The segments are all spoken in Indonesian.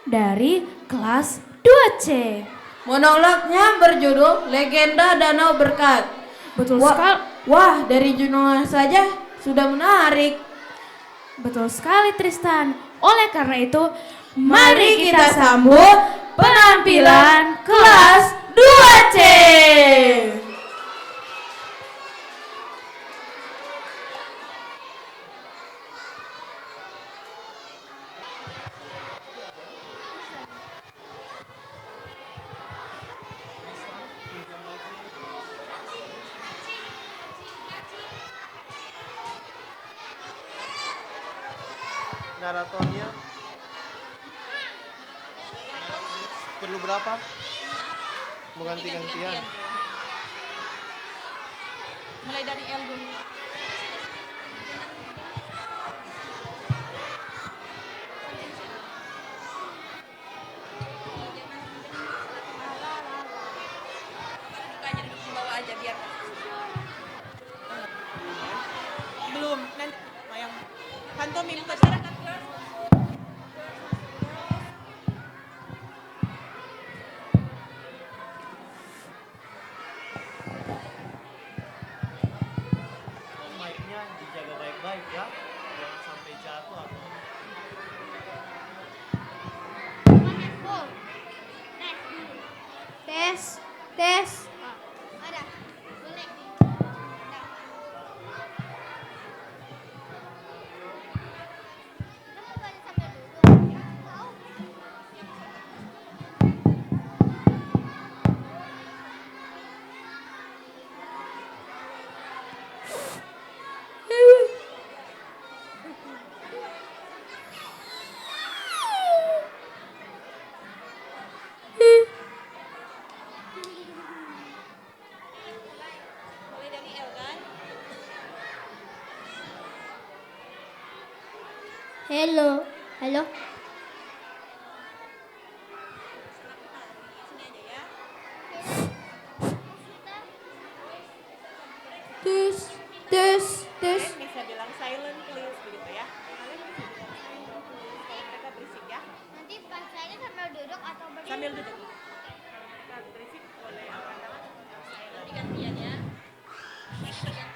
dari kelas 2C. Monolognya berjudul Legenda Danau Berkat. Betul sekali. Wah, dari judulnya saja sudah menarik. Betul sekali Tristan. Oleh karena itu, Mari kita sambut penampilan kelas 2C. Naratornya perlu berapa? Mau ganti-gantian. Mulai dari L dulu. Bukannya duduk di bawah aja biar. Belum, nanti yang pantomim masyarakat kelas. Mic-nya dijaga baik-baik ya, jangan sampai jatuh atau Tes, tes. Ada. Boleh. Mulai dari L kan? Hello, halo. Sini aja ya. Tes, tes, tes. Bisa bilang silent please begitu ya. Kalian bisa bilang silent please kalau mereka berisik ya. Nanti bacanya sambil duduk atau berdiri? Sambil duduk. Mereka berisik boleh angkat tangan. Silent. Gantian ya. Gantian.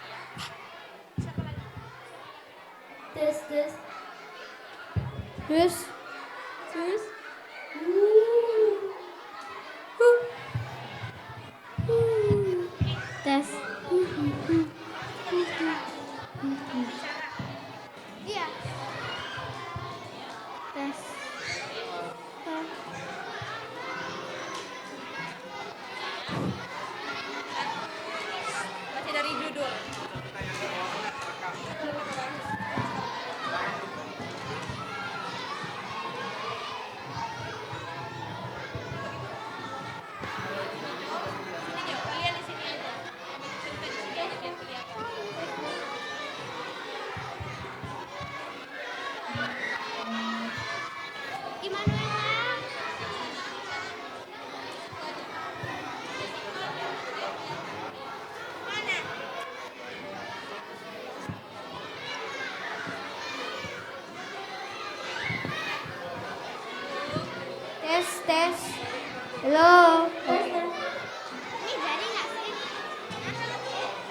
Siapa lagi? Tes, tes. Tes, tes. Tes. Iya. Tes. Masih dari judul. Sini yuk, kalian di sini aja. Cerita di sini aja biar kelihatan. Immanuel. Mana? Tes, tes. Halo. Ini jadi nggak sih?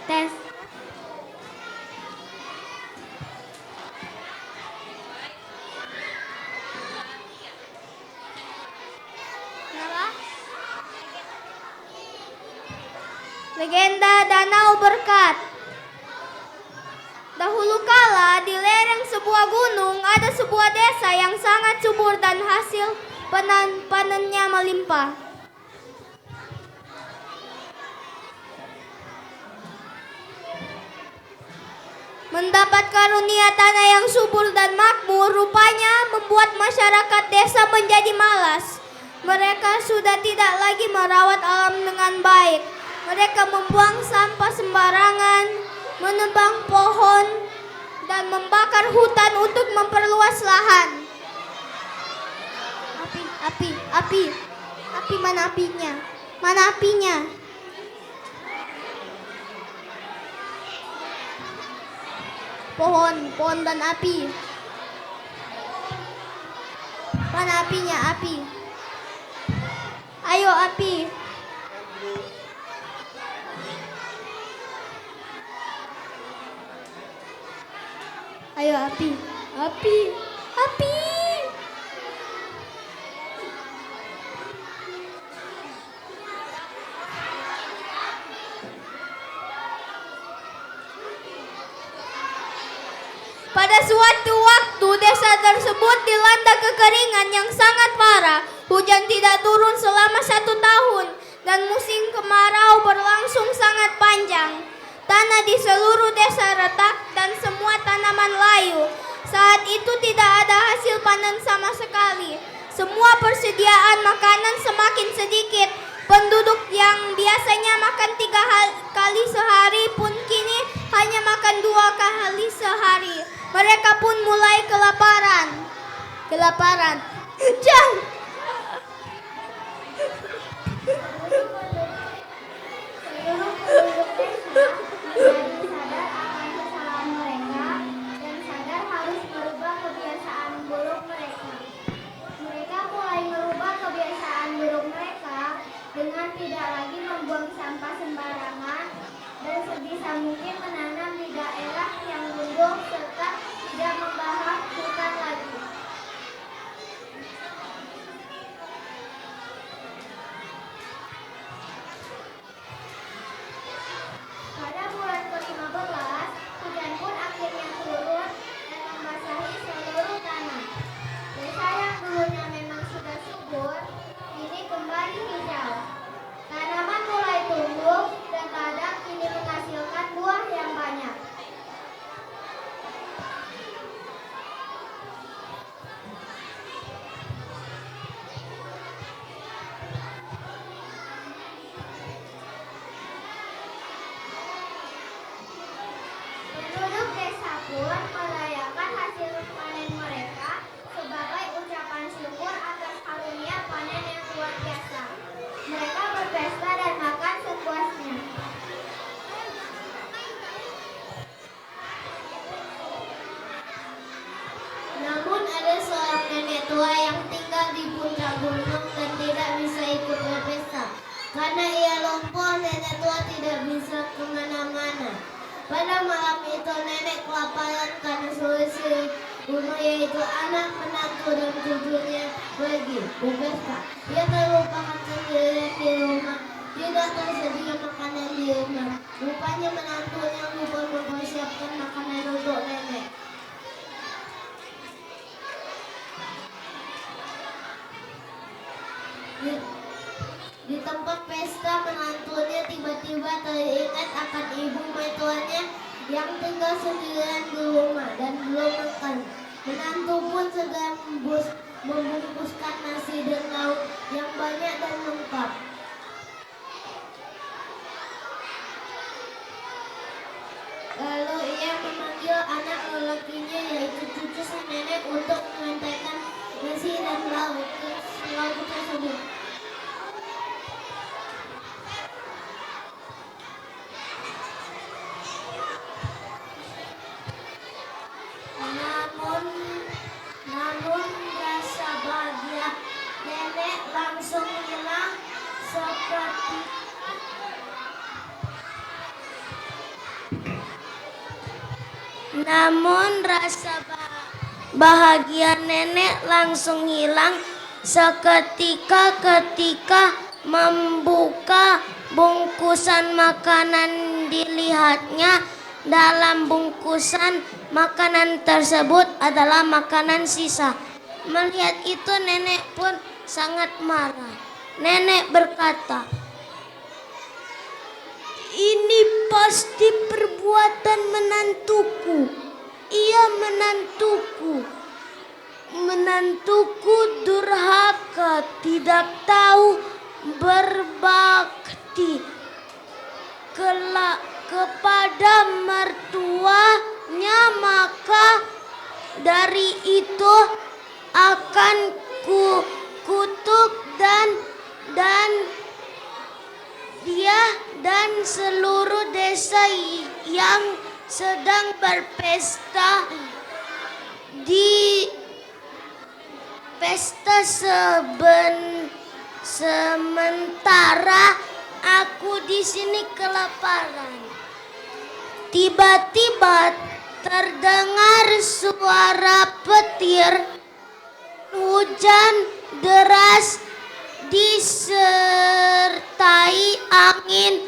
Tes. Kenapa? Legenda Danau Berkat. Dahulu kala di lereng sebuah gunung ada sebuah desa yang sangat subur dan hasil panennya melimpah. Mendapat karunia tanah yang subur dan makmur, rupanya membuat masyarakat desa menjadi malas. Mereka sudah tidak lagi merawat alam dengan baik. Mereka membuang sampah sembarangan, menebang pohon, dan membakar hutan untuk memperluas lahan. Api, mana apinya? Mana apinya? Pohon dan api. Mana apinya? Api. Ayo api. Ayo api. Api. Api. Pada suatu waktu desa tersebut dilanda kekeringan yang sangat parah. Hujan tidak turun selama 1 tahun dan musim kemarau berlangsung sangat panjang. Tanah di seluruh desa retak dan semua tanaman layu. Saat itu tidak ada hasil panen sama sekali. Semua persediaan makanan semakin sedikit. Penduduk yang biasanya makan 3 kali sehari pun kini hanya makan 2 kali sehari. Mereka pun mulai kelaparan. Menjadi sadar akan kesalahan mereka dan sadar harus merubah kebiasaan buruk mereka. Mereka mulai merubah kebiasaan buruk mereka dengan tidak lagi membuang sampah sembarangan dan sebisa mungkin menanam di daerah yang gundul serta tidak membahas hutan lagi. Pada bulan ke-15, hujan pun akhirnya turun dan membasahi seluruh tanah. Desa yang dulunya memang sudah subur, kini kembali hijau. Tanaman mulai tumbuh dan ladang kini menghasilkan buah yang banyak. Penduduk desa pun merayakan hasil panen mereka sebagai ucapan syukur atas karunia panen yang luar biasa. Mereka berpesta dan makan sepuasnya. Namun ada seorang nenek tua yang tinggal di puncak gunung dan tidak bisa ikut berpesta. Karena ia lumpuh, nenek tua tidak bisa kemana-mana. Pada malam itu nenek kelaparan karena seluruh gunung yaitu anak, menantu, dan cucunya pergi berpesta. Ia terlupakan sendirian di rumah. Tidak tersedia makanan di rumah. Rupanya menantunya lupa mempersiapkan makanan untuk nenek. Di tempat pesta, menantunya tiba-tiba teringat akan ibu mertuanya yang tinggal sendirian di rumah dan belum makan. Menantu pun segera membungkuskan nasi dan lauk yang banyak dan lengkap. Lalu ia memanggil anak lelakinya yaitu cucu si nenek untuk mengantarkan nasi dan lauk tersebut. Namun rasa bahagia nenek langsung hilang seperti bahagia nenek langsung hilang seketika ketika membuka bungkusan makanan. Dilihatnya dalam bungkusan makanan tersebut adalah makanan sisa. Melihat itu nenek pun sangat marah. Nenek berkata, "Ini pasti perbuatan menantuku. Ia menantuku durhaka, tidak tahu berbakti kepada mertuanya, maka dari itu akan kutuk dan dia dan seluruh desa yang sedang berpesta pesta sementara aku di sini kelaparan. Tiba-tiba terdengar suara petir, hujan deras disertai angin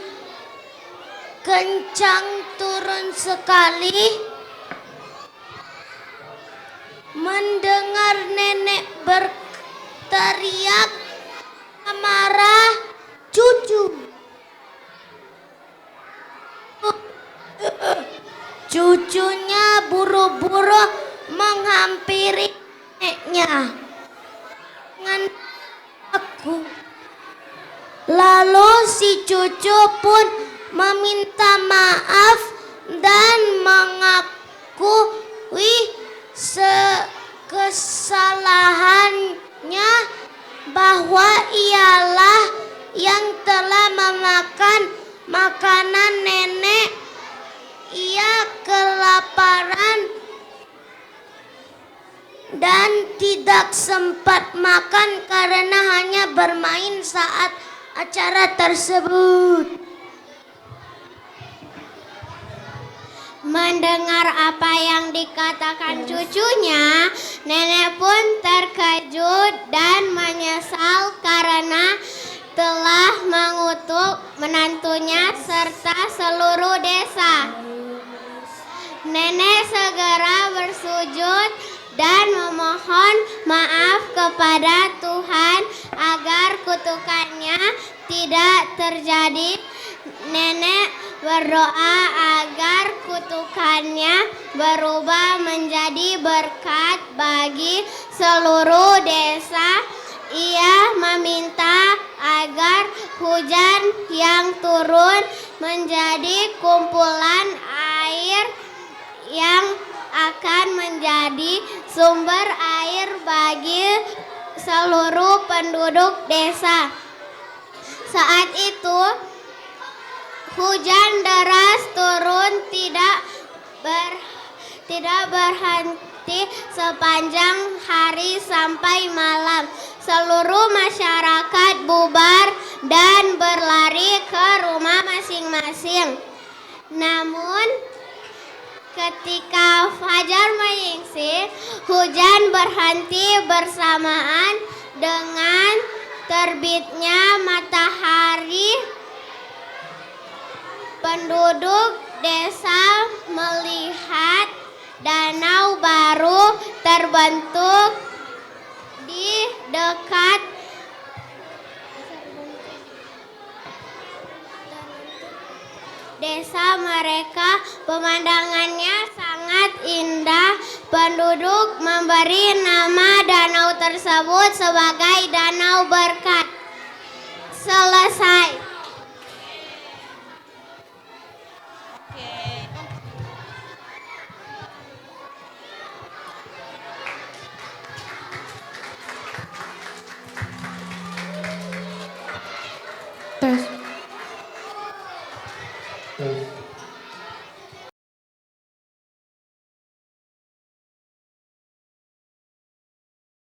kencang turun sekali. Mendengar nenek berteriak marah, cucu. Cucunya buru-buru menghampiri neneknya dengan aku. Lalu si cucu pun meminta maaf dan mengakui kesalahannya bahwa ialah yang telah memakan makanan nenek. Ia kelaparan dan tidak sempat makan karena hanya bermain saat acara tersebut. Mendengar apa yang dikatakan cucunya, nenek pun terkejut dan menyesal karena telah mengutuk menantunya serta seluruh desa. Nenek segera bersujud dan memohon maaf kepada Tuhan agar kutukannya tidak terjadi. Nenek berdoa agar kutukannya berubah menjadi berkat bagi seluruh desa. Ia meminta agar hujan yang turun menjadi kumpulan air yang akan menjadi sumber air bagi seluruh penduduk desa. Saat itu hujan deras turun tidak berhenti sepanjang hari sampai malam. Seluruh masyarakat bubar dan berlari ke rumah masing-masing. Namun ketika fajar menyingsing, hujan berhenti bersamaan dengan terbitnya matahari. Penduduk desa melihat danau baru terbentuk di dekat desa mereka. Pemandangannya sangat indah. Penduduk memberi nama danau tersebut sebagai Danau Berkat. Selesai. Tes. Tes.